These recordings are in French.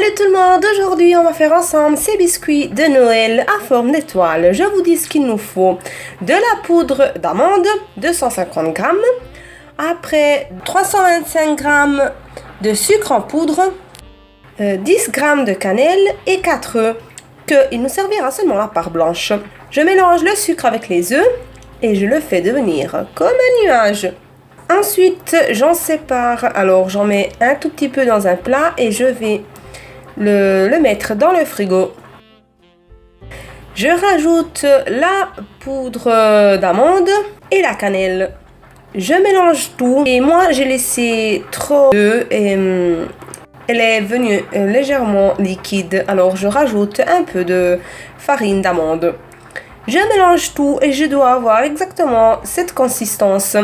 Salut tout le monde, aujourd'hui on va faire ensemble ces biscuits de Noël à forme d'étoile. Je vous dis ce qu'il nous faut. De la poudre d'amande, 250 g. Après 325 g de sucre en poudre, 10 g de cannelle et 4 œufs, qu'il nous servira seulement la part blanche. Je mélange le sucre avec les œufs et je le fais devenir comme un nuage. Ensuite, j'en sépare, alors j'en mets un tout petit peu dans un plat et je vais le mettre dans le frigo. Je rajoute la poudre d'amande et la cannelle. Je mélange tout et moi j'ai laissé trop d'œufs et elle est venue légèrement liquide, alors je rajoute un peu de farine d'amande. Je mélange tout et je dois avoir exactement cette consistance.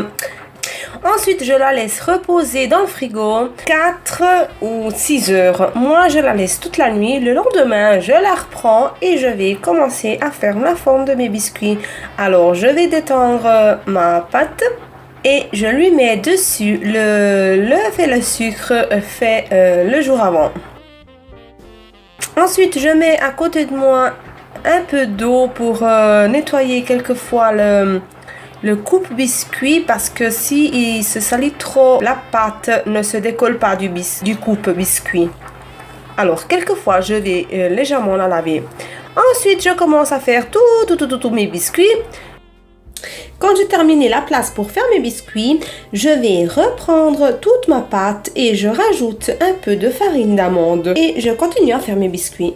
Ensuite, je la laisse reposer dans le frigo 4 ou 6 heures. Moi, je la laisse toute la nuit. Le lendemain, je la reprends et je vais commencer à faire la forme de mes biscuits. Alors, je vais détendre ma pâte et je lui mets dessus l'œuf et le sucre fait le jour avant. Ensuite, je mets à côté de moi un peu d'eau pour nettoyer quelquefois le coupe-biscuit, parce que si il se salit trop, la pâte ne se décolle pas du coupe-biscuit. Alors, quelquefois, je vais légèrement la laver. Ensuite, je commence à faire tous mes biscuits. Quand j'ai terminé la place pour faire mes biscuits, je vais reprendre toute ma pâte et je rajoute un peu de farine d'amande. Et je continue à faire mes biscuits.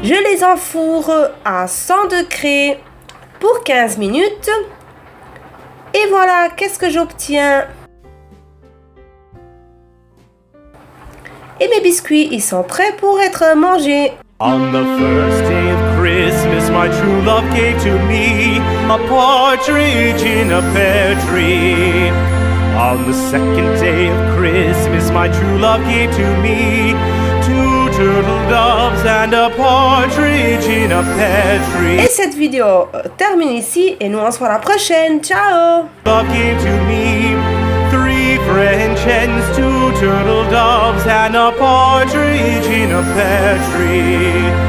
Je les enfourre à 100 degrés pour 15 minutes. Et voilà, qu'est-ce que j'obtiens? Et mes biscuits, ils sont prêts pour être mangés. On the first day of Christmas, my true love gave to me a partridge in a pear tree. On the second day of Christmas, my true love gave to me 2 turtle doves and a partridge in a pear tree. Et cette vidéo termine ici et nous on se voit la prochaine. Ciao! Love gave to me 3 French hens, 2 turtle doves and a partridge in a pear tree.